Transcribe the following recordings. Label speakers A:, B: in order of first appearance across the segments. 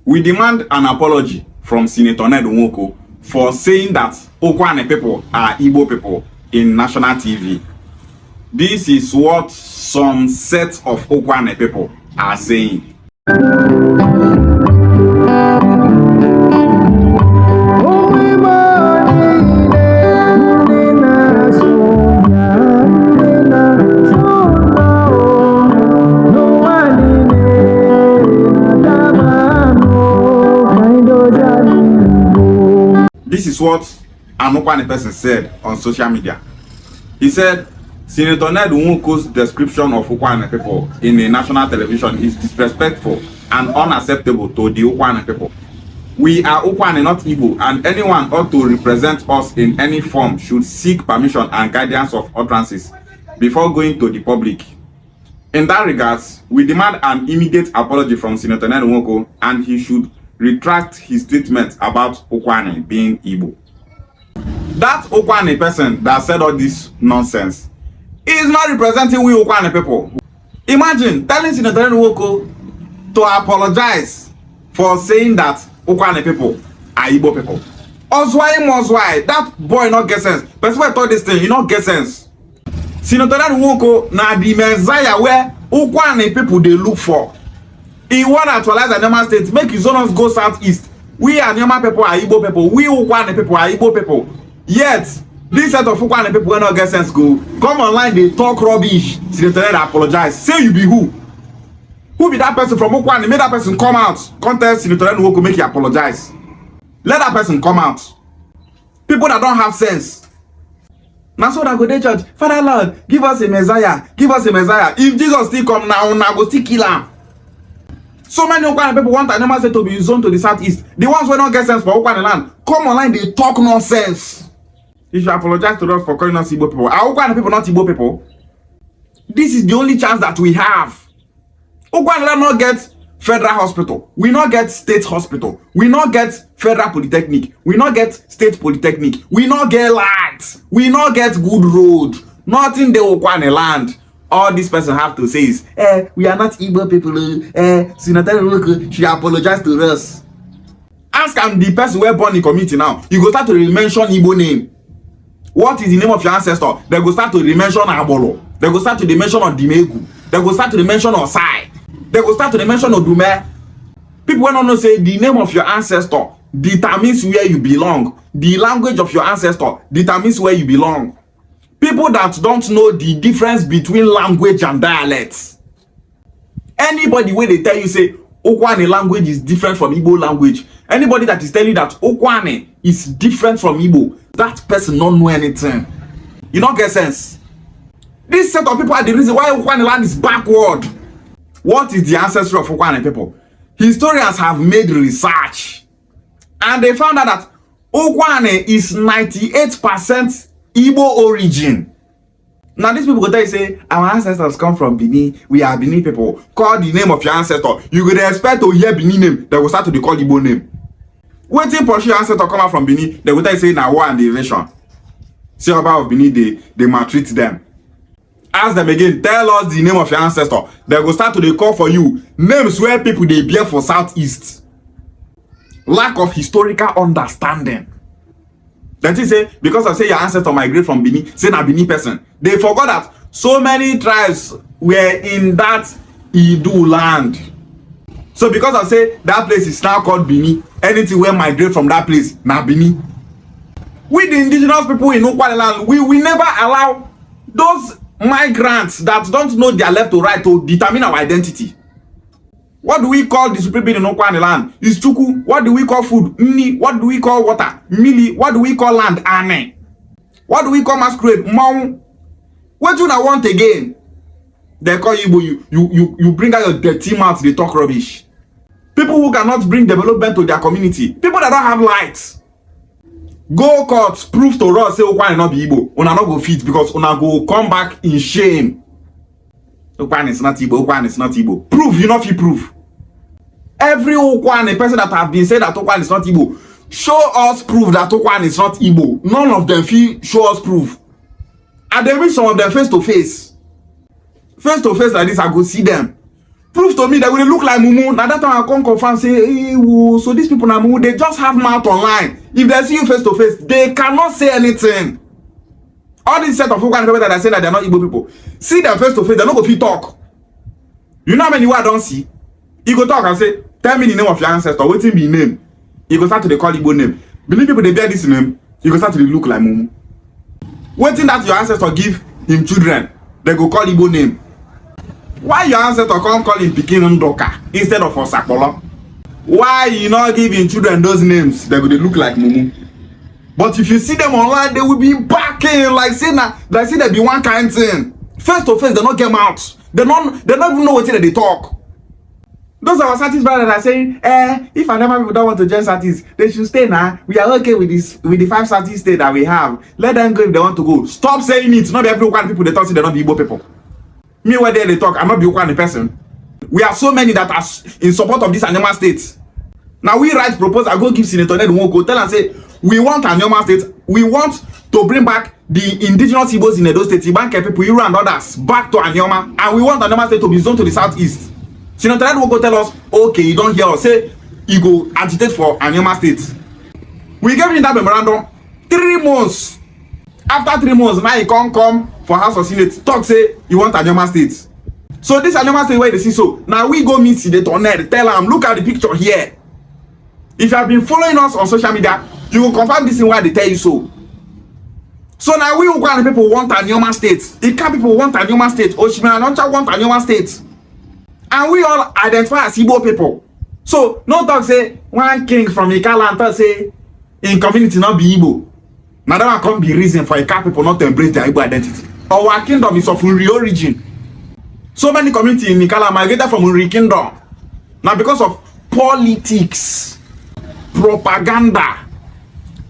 A: We demand an apology from Senator Ned Nwoko for saying that Ukwuani people are Igbo people in national TV. This is what some set of Ukwuani people are saying. This is what an Ukwuani person said on social media. He said, Senator Ned Nwoko's description of Ukwuani people in a national television is disrespectful and unacceptable to the Ukwuani people. We are Ukwuani, not Igbo, and anyone ought to represent us in any form should seek permission and guidance of utterances before going to the public. In that regards, we demand an immediate apology from Senator Ned Nwoko, and he should retract his statement about Ukwuani being Igbo. That Ukwuani person that said all this nonsense is not representing we Ukwuani people. Imagine telling Senator Ned Nwoko to apologize for saying that Ukwuani people are Igbo people. Oswai, that boy not get sense. Person who told this thing, you not get sense. Senator Ned Nwoko na the messiah where Ukwuani people they look for. He want to actualize Anioma state, make his owners go southeast. We Anioma people are Igbo people. We Ukwuani people are Igbo people. Yet, this set of Ukwuani people will not get sense go. Come online, they talk rubbish. Senator Ned apologize. Say you be who? Who be that person from Ukwuani? Make that person come out. Contest Senator Ned Nwoko make you apologize. Let that person come out. People that don't have sense. Now so that go to church. Father Lord, give us a Messiah. Give us a Messiah. If Jesus still come now go still kill him. So many Ukwuani people want Anioma state to be zoned to the southeast. The ones who don't get sense for Ukwuani land, come online, they talk nonsense. You should apologize to us for calling us Igbo people. Are Ukwuani people not Igbo people? This is the only chance that we have. Ukwuani land not get federal hospital. We not get state hospital. We not get federal polytechnic. We not get state polytechnic. We not get lights. We not get good road. Nothing the Ukwuani land. All this person have to say is, we are not Igbo people. Senator Nwoko should apologize to us. Ask him the person where born in community now. You go start to mention Igbo name. What is the name of your ancestor? They go start to mention Abolo. They go start to mention Odimegu. They go start to mention Osai. They go start to mention Odume. People will not say the name of your ancestor determines where you belong. The language of your ancestor determines where you belong. People that don't know the difference between language and dialects. Anybody where they tell you say Ukwuani language is different from Igbo language. Anybody that is telling you that Ukwuani is different from Igbo, that person don't know anything. You don't get sense. This set of people are the reason why Ukwuani land is backward. What is the ancestry of Ukwuani people? Historians have made research and they found out that Ukwuani is 98% Igbo origin. Now these people go tell you say our ancestors come from Benin. We are Benin people. Call the name of your ancestor. You would expect to hear Benin name. They will start to call Igbo name. Waiting for your ancestor come out from Benin. They will tell you say now war and the invasion. See about of Benin they maltreat them. Ask them again. Tell us the name of your ancestor. They will start to call for you names where people they bear for southeast. Lack of historical understanding. That is say because I say your ancestor migrate from Benin, say na Benin person. They forgot that so many tribes were in that Idu land. So because I say that place is now called Benin, anything where migrate from that place na Benin. We the indigenous people in Ukwuani land, we never allow those migrants that don't know their left or right to determine our identity. What do we call the supreme being in Ukwuani land? Is Chuku. What do we call food? Nni. What do we call water? Mili. What do we call land? Ane. What do we call masquerade? Maun. What do you want again? They call you, you bring out your dirty mouth, they talk rubbish. People who cannot bring development to their community. People that don't have lights. Go court, prove to us, say Ukwuani not be Igbo. Una not go fit because una go come back in shame. Ukwuani is not Igbo. Ukwuani is not Igbo. Prove, you know if you prove. Every Ukwuani person that have been said that Ukwuani is not Igbo, show us proof that Ukwuani is not Igbo. None of them feel show us proof. And they meet some of them face to face. Face to face like this, I go see them. Prove to me that when they look like mumu. Now that time I come confirm say, hey, so these people now mumu, they just have mouth online. If they see you face to face, they cannot say anything. All these set of Ukwuani people that I say that they're not Igbo people, see them face to face, they're not going to talk. You know how many words I don't see? You go talk and say, tell me the name of your ancestor. What's in your name? You go start to call Igbo name. Believe people they bear this name, you go start to look like mumu. Waiting that your ancestor give him children, they go call Igbo name. Why your ancestor can't call him Pikin Ndoka instead of Osakpolo? Why you not giving children those names? They go they look like mumu. But if you see them online, they will be backing like say they be one kind thing. Face to face, they not get out. They don't even know what they talk. Those are satisfied that are saying, if Anioma people don't want to join Satis, they should stay now. We are okay with this, with the 5 Satis state that we have. Let them go if they want to go. Stop saying it. Not every Ukwuani people they talk, they're not Igbo people. Me where they talk, I'm not the Ukwuani person. We are so many that are in support of this Anioma state. Now we write proposal, I go give Senator Ned Nwoko, tell and say, we want Anioma state, we want to bring back the indigenous Igbos in Edo State, Ibanke people, Iru and others, back to Anioma, and we want Anioma state to be zoned to the southeast. Senator Ned Nwoko tell us, okay, you don't hear us, say, you go agitate for Anioma state. We gave him that memorandum 3 months. After 3 months, now he can't come for House of Senate, talk say, you want Anioma state. So this Anioma state where they see so, now we go meet Senator Ned, tell him, look at the picture here. If you have been following us on social media, you will confirm this in why they tell you so. So now we Ukwuani people want Anioma state. Ika people want Anioma state. Oshimiri Anoncha want Anioma state. And we all identify as Igbo people. So no talk say one king from Ika land say in community not be Igbo. Now that one can't be reason for Ika people not to embrace their Igbo identity. Our kingdom is of Uri origin. So many communities in Ika land migrated from Uri kingdom. Now because of politics, propaganda,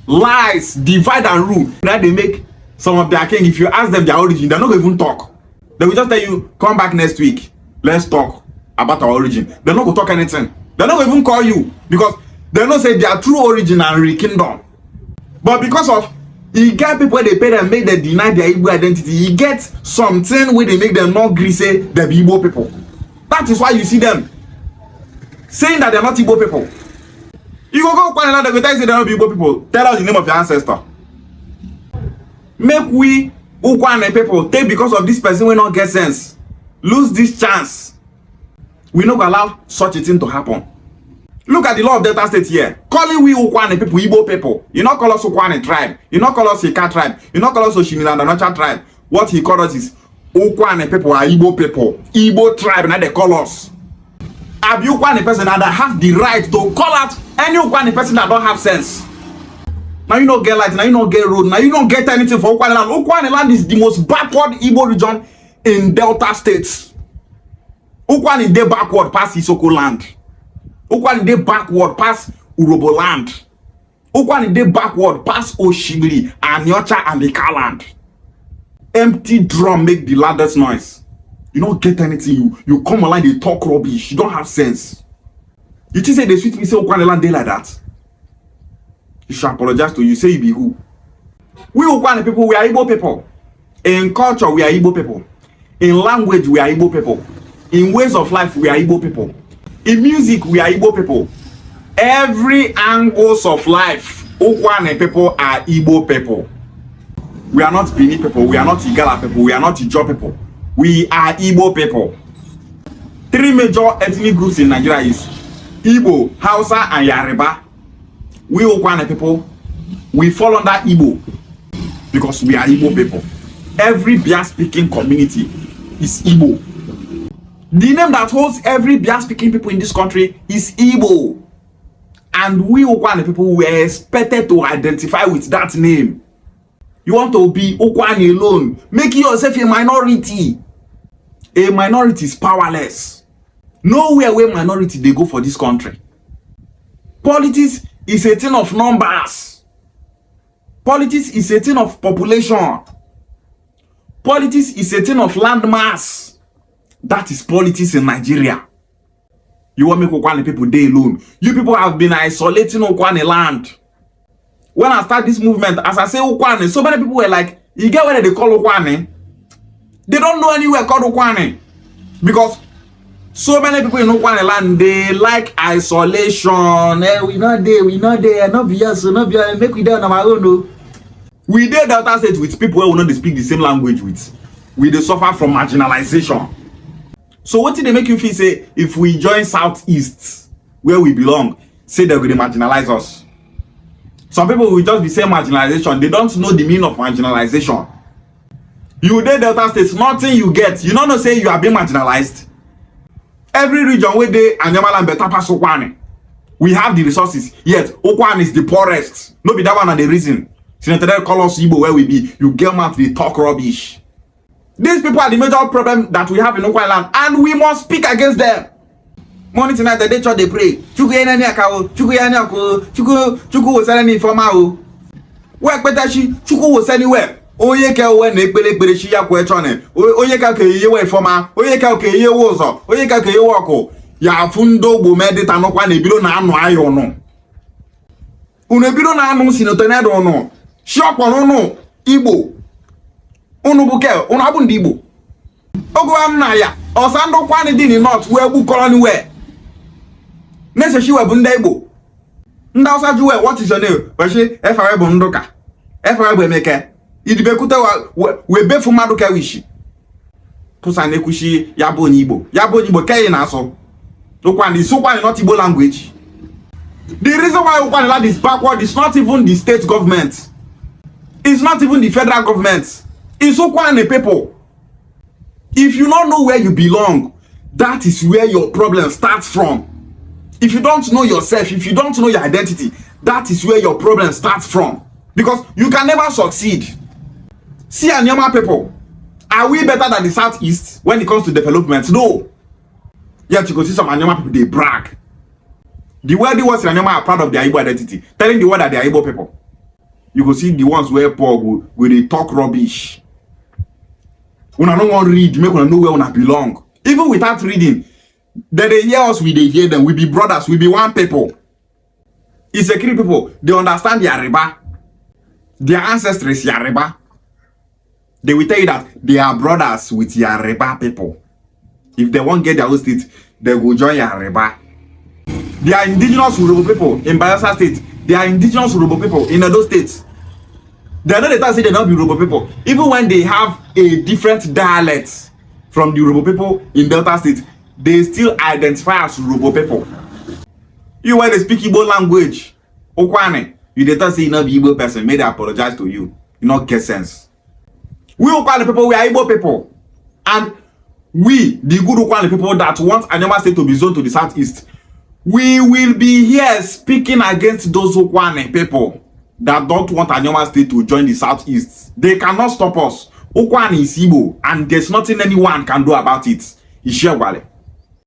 A: lies, divide and rule, that they make some of their king, if you ask them their origin, they're not going to even talk. They will just tell you, come back next week, let's talk about our origin. They're not going to talk anything. They're not going to even call you because they don't say their true origin and Uri kingdom. But because of you get people they pay them, make them deny their Igbo identity, you get something where they make them not agree say they're Igbo people. That is why you see them saying that they're not Igbo people. You go Ukwuani land, they go tell you say they're not Igbo people. Tell us the name of your ancestor. Make we Ukwuani people take because of this person will not get sense. Lose this chance. We not allow such a thing to happen. Look at the law of Delta State here. Calling we Ukwuani people, Igbo people. You not call us Ukwuani tribe. You not call us Ika tribe. You not call us Oshimiri and Anoncha tribe. What he call us is Ukwuani people are Igbo people. Igbo tribe, now they call us. Abi Ukwuani person that have the right to call out any Ukwuani person that don't have sense. Now you don't get light, now you don't get road, now you don't get anything for Ukwuani land. Ukwuani land is the most backward Igbo region in Delta states. Ukwuani dey backward past Isoko land. Ukwuani dey backward past Urobo land. Ukwuani dey backward past Oshimiri, Aniocha and Ika land. Empty drum make the loudest noise. You don't get anything. You come online, they talk rubbish. You don't have sense. You think say they sweet me say Ukwuani land dey like that? You should apologize to you. Say you be who? We Ukwuani people, we are Igbo people. In culture, we are Igbo people. In language, we are Igbo people. In ways of life, we are Igbo people. In music, we are Igbo people. Every angles of life, Ukwuani people are Igbo people. We are not Bini people. We are not Igala people. We are not Ijo people. We are Igbo people. 3 major ethnic groups in Nigeria is Igbo, Hausa, and Yoruba. We Ukwuani people, we fall under Igbo because we are Igbo people. Every Bia-speaking community is Igbo. The name that holds every Bia-speaking people in this country is Igbo. And we Ukwuani people were expected to identify with that name. You want to be Ukwuani alone, making yourself a minority. A minority is powerless. Nowhere where minority they go for this country. Politics is a thing of numbers. Politics is a thing of population. Politics is a thing of landmass. That is politics in Nigeria. You want me Ukwuani people dey alone. You people have been isolating Ukwuani land. When I start this movement, as I say Ukwuani, so many people were like, you get where they call Ukwuani? They don't know anywhere called Ukwuani. Because So many people in Ukwuani land, they like isolation. We not there, not be us, not be us, make we there on our own. No. We did Delta State with people who will not speak the same language with. We they suffer from marginalization. So what did they make you feel say if we join Southeast, where we belong, say they're going to marginalize us? Some people will just be saying marginalization. They don't know the meaning of marginalization. You did Delta State, nothing you get. You don't know say you are being marginalized. Every region where they Anioma land better pass Ukwuani. We have the resources, yet Ukwuani is the poorest. No be that one and the reason. Senator Ned call us Igbo where we be. You get mad, they talk rubbish. These people are the major problem that we have in Ukwuani land, and we must speak against them. Morning tonight, the day church they pray. Chuku ene akao, chuku ene ako, chuku was any informal. Work better she, chuku was anywhere. Oye ka we na ekpere shi ya kwa echone. Oye ka ye we informa, oye ka ye wozo, oye ka ye woko. Ya fundo gbo medita no kwa na ebiro na anu ayo no. Unu ebiro na anu Senator Ned no. Shi okporo no Igbo. Unu buke, unu abu ndi Igbo. Ogo am na ya, osando kwa ni di ni north we bu colony we. Nese shi we bu nda Igbo. Nda osaju we, what is your name? We shi FR bu ndoka. FR bu emeke. Idibekuta we be fu madu ka wishi. Pusa nekushi yabo ni Igbo. Yabo ni Igbo ke na so. Ukwuani so Ukwuani not Igbo language. The reason why Ukwuani land is backward is not even the state government. It's not even the federal government. It's Ukwuani people. If you don't know where you belong, that is where your problem starts from. If you don't know yourself, if you don't know your identity, that is where your problem starts from. Because you can never succeed. See Anioma people, are we better than the Southeast when it comes to development? No. Yet you can see some Anioma people, they brag. The wealthy ones in Anioma are proud of their Igbo identity, telling the world that they are Igbo people. You can see the ones where poor will they talk rubbish. When I don't want to read, make una know where una belong. Even without reading, then they hear us, we they hear them. We be brothers, we be one people. It's a people, they understand the Yoruba. Their ancestors Yoruba. They will tell you that they are brothers with Yoruba people. If they won't get their own state, they will join Yoruba. They are indigenous Yoruba people in Bayelsa State. They are indigenous Yoruba people in other states. They are not the time say they not be Yoruba people. Even when they have a different dialect from the Yoruba people in Delta State, they still identify as Yoruba people. You when they speak Igbo language, Ukwuani, you dey say you not be Igbo person, may they apologize to you. You not get sense. We Ukwuani people, we are Igbo people. And we, the good Ukwuani people that want Anioma State to be zoned to the Southeast, we will be here speaking against those Ukwuani people that don't want Anioma State to join the Southeast. They cannot stop us. Ukwuani is Igbo, and there's nothing anyone can do about it. Ishewale.